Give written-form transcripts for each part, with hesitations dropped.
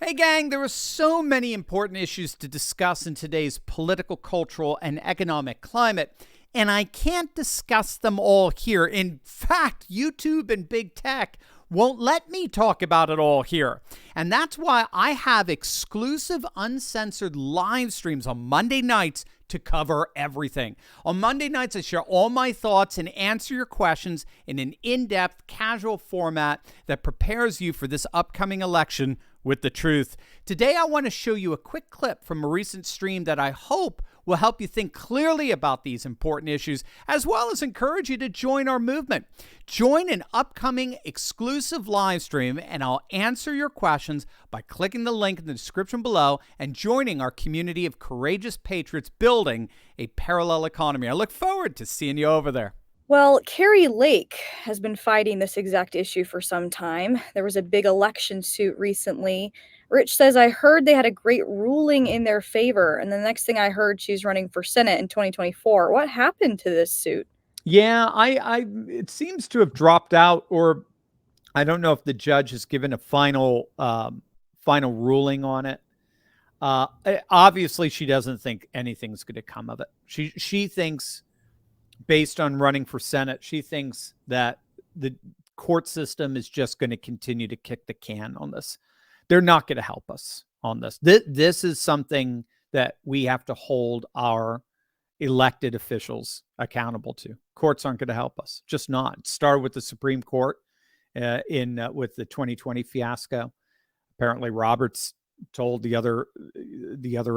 Hey, gang, there are so many important issues to discuss in today's political, cultural, and economic climate, and I can't discuss them all here. In fact, YouTube and big tech won't let me talk about it all here. And that's why I have exclusive, uncensored live streams on Monday nights to cover everything. On Monday nights, I share all my thoughts and answer your questions in an in-depth, casual format that prepares you for this upcoming election with the truth. Today, I want to show you a quick clip from a recent stream that I hope will help you think clearly about these important issues, as well as encourage you to join our movement. Join an upcoming exclusive live stream, and I'll answer your questions by clicking the link in the description below and joining our community of courageous patriots building a parallel economy. I look forward to seeing you over there. Well, Carrie Lake has been fighting this exact issue for some time. There was a big election suit recently. Rich says, I heard they had a great ruling in their favor. And the next thing I heard, she's running for Senate in 2024. What happened to this suit? Yeah, it seems to have dropped out, or I don't know if the judge has given a final ruling on it. Obviously, she doesn't think anything's going to come of it. She thinks, based on running for Senate, she thinks that the court system is just going to continue to kick the can on this. They're not going to help us on this. This is something that we have to hold our elected officials accountable to. Courts aren't going to help us, just not. It started with the Supreme Court with the 2020 fiasco. Apparently, Roberts told the other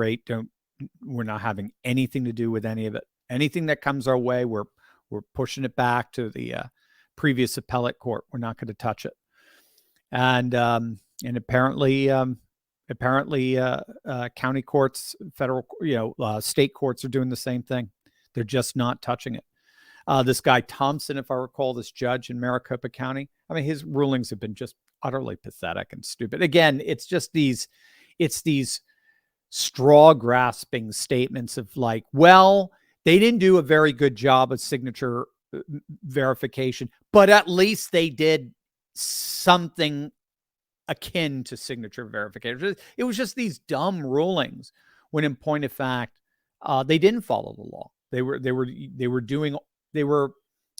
8, we're not having anything to do with any of it. Anything that comes our way, we're pushing it back to the previous appellate court. We're not going to touch it. And apparently, county courts, federal, state courts are doing the same thing. They're just not touching it. This guy Thompson, if I recall, this judge in Maricopa County, I mean, his rulings have been just utterly pathetic and stupid. Again, it's these straw grasping statements of like, well, they didn't do a very good job of signature verification, but at least they did something akin to signature verification. It was just these dumb rulings when, in point of fact, they didn't follow the law. They were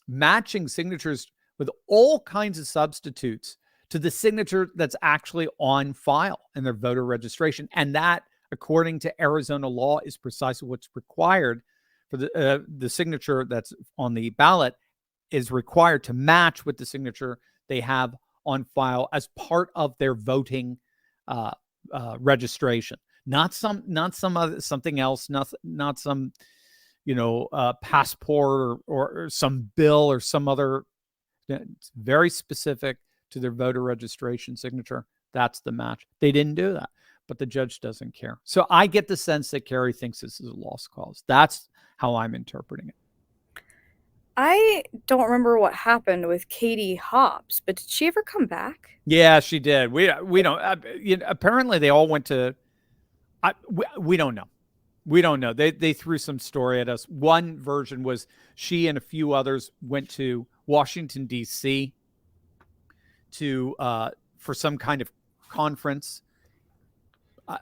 matching signatures with all kinds of substitutes to the signature that's actually on file in their voter registration. And that, according to Arizona law, is precisely what's required for the signature that's on the ballot is required to match with the signature they have on file as part of their voting registration. Not something else. Not some passport or some bill or some other. It's very specific to their voter registration signature. That's the match. They didn't do that, but the judge doesn't care. So I get the sense that Carrie thinks this is a lost cause. That's how I'm interpreting it. I don't remember what happened with Katie Hobbs, but did she ever come back? Yeah, she did. We don't. Apparently, they all went to. We don't know. We don't know. They threw some story at us. One version was she and a few others went to Washington, D.C. For some kind of conference.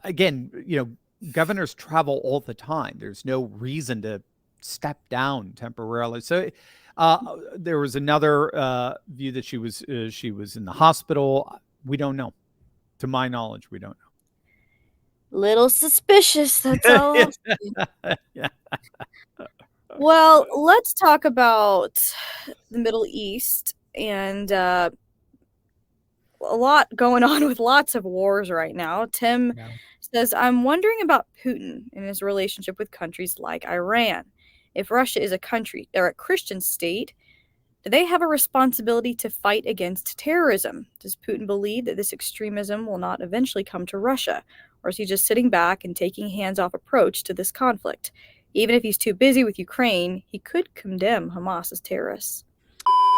Again, governors travel all the time. There's no reason to step down temporarily. So there was another view that she was in the hospital. We don't know. To my knowledge, we don't know. Little suspicious, that's all. Yeah. Well, let's talk about the Middle East and a lot going on with lots of wars right now. Tim says, I'm wondering about Putin and his relationship with countries like Iran. If Russia is a country or a Christian state, do they have a responsibility to fight against terrorism? Does Putin believe that this extremism will not eventually come to Russia? Or is he just sitting back and taking a hands-off approach to this conflict? Even if he's too busy with Ukraine, he could condemn Hamas as terrorists.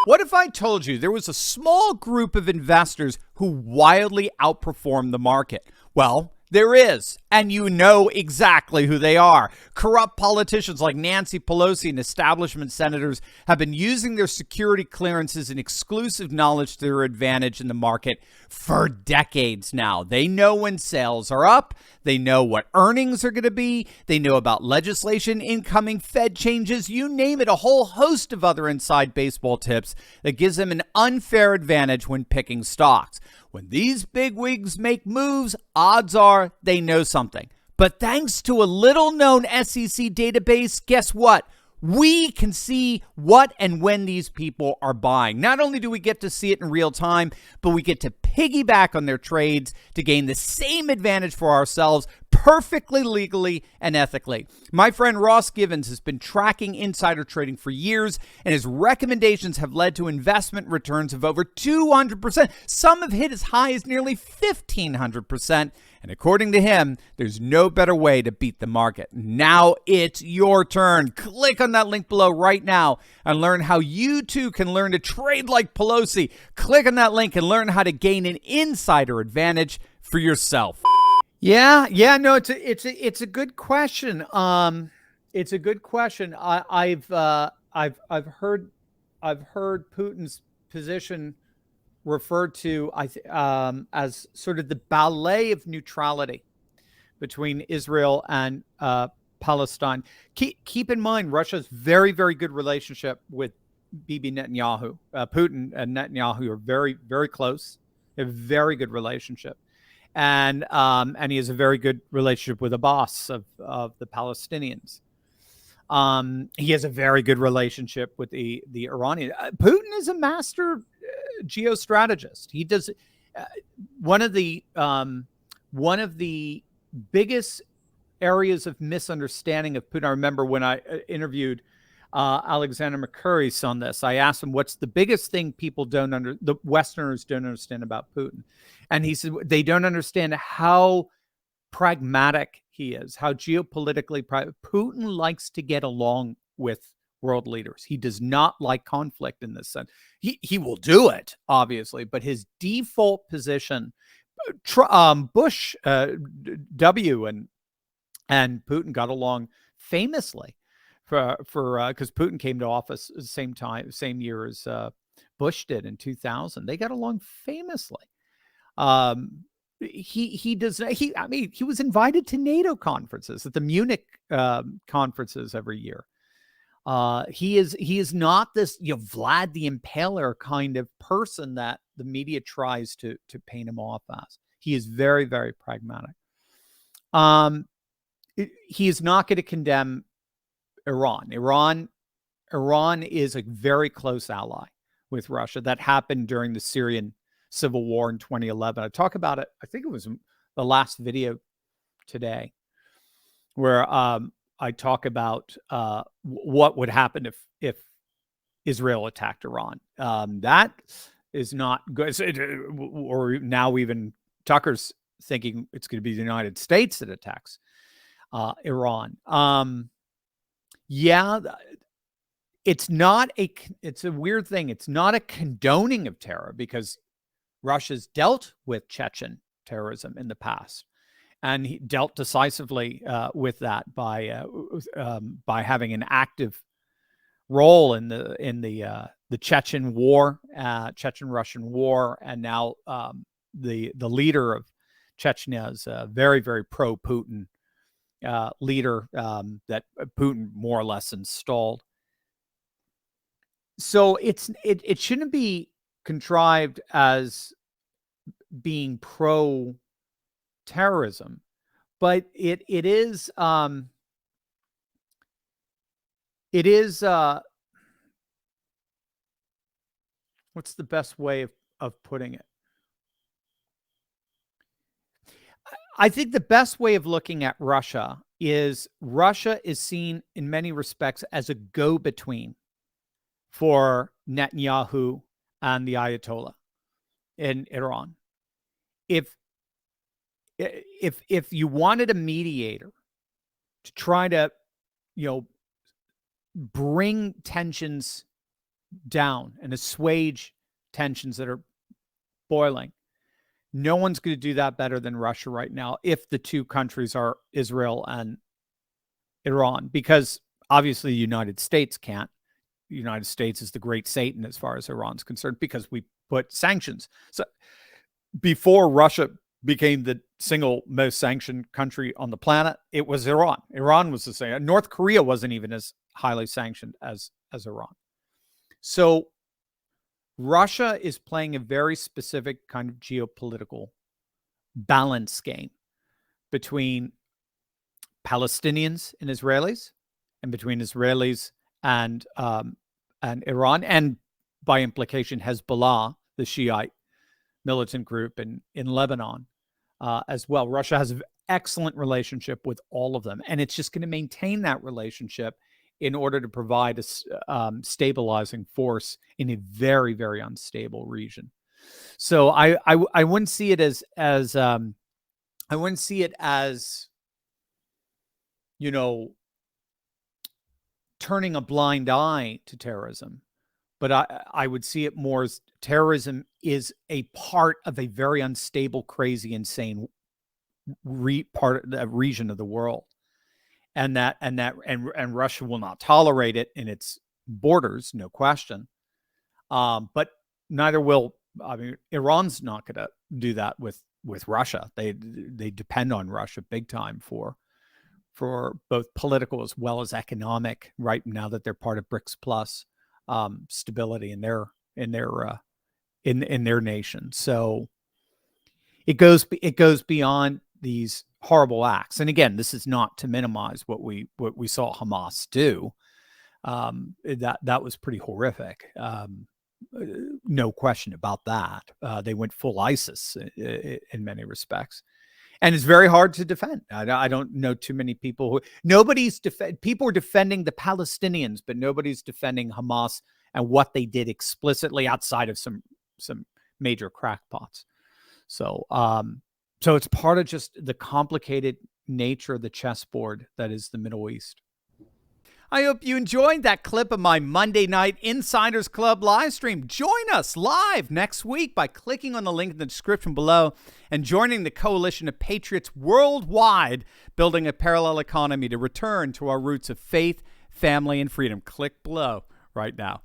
What if I told you there was a small group of investors who wildly outperformed the market? Well, There is, and you know exactly who they are. Corrupt politicians like Nancy Pelosi and establishment senators have been using their security clearances and exclusive knowledge to their advantage in the market for decades now. They know when sales are up. They know what earnings are going to be. They know about legislation, incoming Fed changes, you name it, a whole host of other inside baseball tips that gives them an unfair advantage when picking stocks. When these bigwigs make moves, odds are they know something. But thanks to a little-known SEC database, guess what? We can see what and when these people are buying. Not only do we get to see it in real time, but we get to piggyback on their trades to gain the same advantage for ourselves perfectly legally and ethically. My friend Ross Givens has been tracking insider trading for years, and his recommendations have led to investment returns of over 200%. Some have hit as high as nearly 1,500%. And according to him, there's no better way to beat the market. Now it's your turn. Click on that link below right now and learn how you too can learn to trade like Pelosi. Click on that link and learn how to gain an insider advantage for yourself. No, it's a good question. It's a good question. I've heard Putin's position referred to as sort of the ballet of neutrality between Israel and Palestine. Keep in mind, Russia's very, very good relationship with Bibi Netanyahu. Putin and Netanyahu are very, very close. They have a very good relationship. And he has a very good relationship with Abbas of the Palestinians. He has a very good relationship with the Iranian. Putin is a master geostrategist. He does one of the biggest areas of misunderstanding of Putin. I remember when I interviewed Alexander McCurry on this. I asked him, "What's the biggest thing the Westerners don't understand about Putin?" And he said they don't understand how pragmatic he is, how geopolitically Putin likes to get along with world leaders. He does not like conflict in this sense. He will do it, obviously, but his default position, Bush W and Putin got along famously because Putin came to office at the same year as Bush did in 2000. They got along famously. He was invited to NATO conferences, at the Munich conferences every year. He is not this Vlad the Impaler kind of person that the media tries to paint him off as. He is very, very pragmatic. He is not going to condemn Iran. Iran is a very close ally with Russia. That happened during the Syrian civil war in 2011. I talk about it, I think it was the last video today, where I talk about what would happen if Israel attacked Iran. That is not good. Or now even Tucker's thinking it's going to be the United States that attacks Iran. It's a weird thing. It's not a condoning of terror, because Russia's dealt with Chechen terrorism in the past, and he dealt decisively with that by having an active role in the Chechen war, Chechen-Russian war, and now the leader of Chechnya is a very, very pro-Putin leader that Putin more or less installed. So it shouldn't be contrived as being pro-terrorism, but it is what's the best way of putting it? I think the best way of looking at Russia is seen in many respects as a go-between for Netanyahu and the Ayatollah in Iran. If you wanted a mediator to try to, bring tensions down and assuage tensions that are boiling, No one's going to do that better than Russia right now if the two countries are Israel and Iran, because obviously the United States can't. The United States is the great Satan as far as Iran's concerned because we put sanctions. So before Russia became the single most sanctioned country on the planet, it was Iran. Iran was the same. North Korea wasn't even as highly sanctioned as Iran. So Russia is playing a very specific kind of geopolitical balance game between Palestinians and Israelis, and between Israelis and Iran, and by implication Hezbollah, the Shiite militant group in Lebanon, as well. Russia has an excellent relationship with all of them, and it's just going to maintain that relationship in order to provide a stabilizing force in a very, very unstable region. So I wouldn't see it as I wouldn't see it as, you know, turning a blind eye to terrorism, but I would see it more as terrorism is a part of a very unstable, crazy, insane part of the region of the world, and Russia will not tolerate it in its borders, no question. But neither will, I mean, Iran's not going to do that with Russia. They depend on Russia big time for both political as well as economic, right now that they're part of BRICS Plus, stability in their nation. So it goes beyond these horrible acts. And again, this is not to minimize what we saw Hamas do. That was pretty horrific. No question about that. They went full ISIS in many respects. And it's very hard to defend. I don't know too many people people are defending the Palestinians, but nobody's defending Hamas and what they did explicitly outside of some major crackpots. So it's part of just the complicated nature of the chessboard that is the Middle East. I hope you enjoyed that clip of my Monday night Insiders Club live stream. Join us live next week by clicking on the link in the description below and joining the coalition of patriots worldwide building a parallel economy to return to our roots of faith, family, and freedom. Click below right now.